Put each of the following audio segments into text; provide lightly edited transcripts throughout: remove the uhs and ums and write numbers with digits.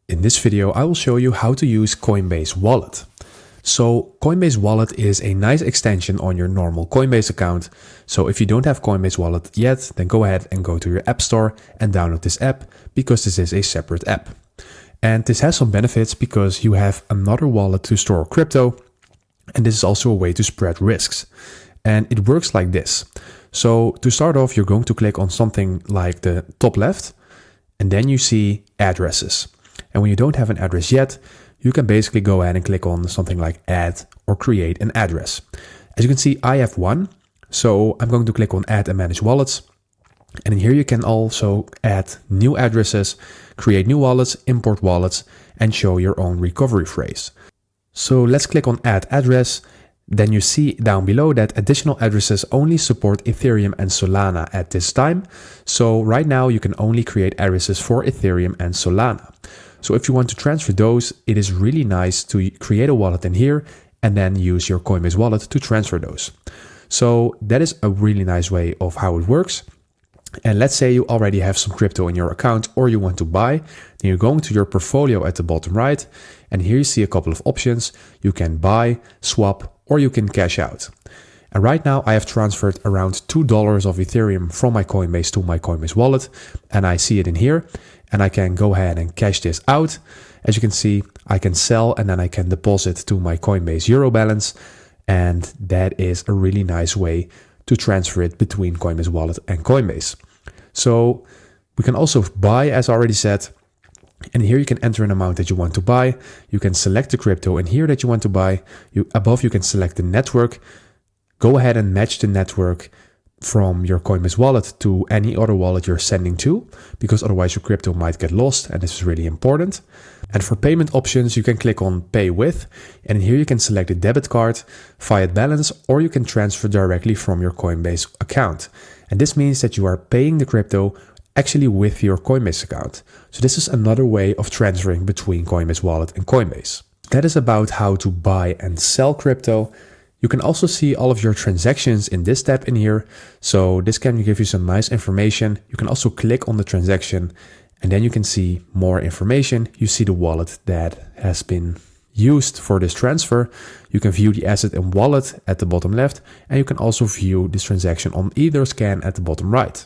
In this video, I will show you how to use Coinbase Wallet. So Coinbase Wallet is a nice extension on your normal Coinbase account. So if you don't have Coinbase Wallet yet, then go ahead and go to your App Store and download this app because this is a separate app. And this has some benefits because you have another wallet to store crypto. And this is also a way to spread risks. And it works like this. So to start off, you're going to click on something like the top left, and then you see addresses. And when you don't have an address yet, you can basically go ahead and click on something like add or create an address. As you can see, I have one. So I'm going to click on add and manage wallets. And in here you can also add new addresses, create new wallets, import wallets, and show your own recovery phrase. So let's click on add address. Then you see down below that additional addresses only support Ethereum and Solana at this time. So right now you can only create addresses for Ethereum and Solana. So if you want to transfer those, it is really nice to create a wallet in here and then use your Coinbase wallet to transfer those. So that is a really nice way of how it works. And let's say you already have some crypto in your account or you want to buy, then you're going to your portfolio at the bottom right. And here you see a couple of options. You can buy, swap, or you can cash out. And right now I have transferred around $2 of Ethereum from my Coinbase to my Coinbase wallet. And I see it in here. And I can go ahead and cash this out. As you can see, I can sell and then I can deposit to my Coinbase Euro balance. And that is a really nice way to transfer it between Coinbase Wallet and Coinbase. So we can also buy, as I already said. And here you can enter an amount that you want to buy. You can select the crypto in here that you want to buy. Above you can select the network. Go ahead and match the network from your Coinbase wallet to any other wallet you're sending to, because otherwise your crypto might get lost, and this is really important. And for payment options, you can click on Pay With, and here you can select a debit card, fiat balance, or you can transfer directly from your Coinbase account. And this means that you are paying the crypto actually with your Coinbase account. So this is another way of transferring between Coinbase Wallet and Coinbase. That is about how to buy and sell crypto. You can also see all of your transactions in this tab in here. So this can give you some nice information. You can also click on the transaction and then you can see more information. You see the wallet that has been used for this transfer. You can view the asset and wallet at the bottom left, and you can also view this transaction on either scan at the bottom right.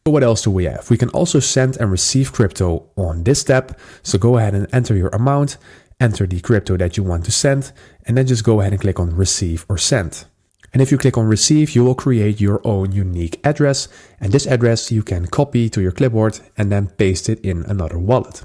So what else do we have? We can also send and receive crypto on this tab. So go ahead and enter your amount, enter the crypto that you want to send, and then just go ahead and click on receive or send. And if you click on receive, you will create your own unique address. And this address you can copy to your clipboard and then paste it in another wallet.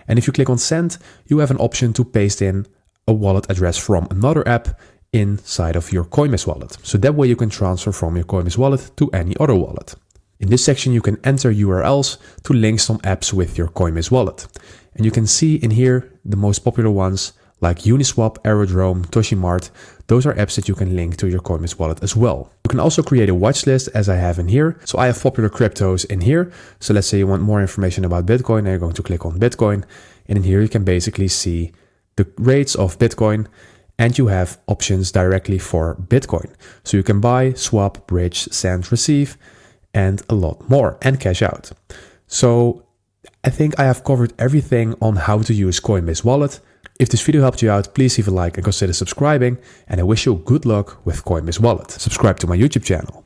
And if you click on send, you have an option to paste in a wallet address from another app inside of your Coinbase wallet. So that way you can transfer from your Coinbase wallet to any other wallet. In this section, you can enter URLs to link some apps with your Coinbase wallet. And you can see in here the most popular ones like Uniswap, Aerodrome, Toshimart. Those are apps that you can link to your Coinbase wallet as well. You can also create a watch list as I have in here. So I have popular cryptos in here. So let's say you want more information about Bitcoin, and you're going to click on Bitcoin. And in here you can basically see the rates of Bitcoin, and you have options directly for Bitcoin. So you can buy, swap, bridge, send, receive, and a lot more, and cash out. So I think I have covered everything on how to use Coinbase Wallet. If this video helped you out, please leave a like and consider subscribing. And I wish you good luck with Coinbase Wallet. Subscribe to my YouTube channel.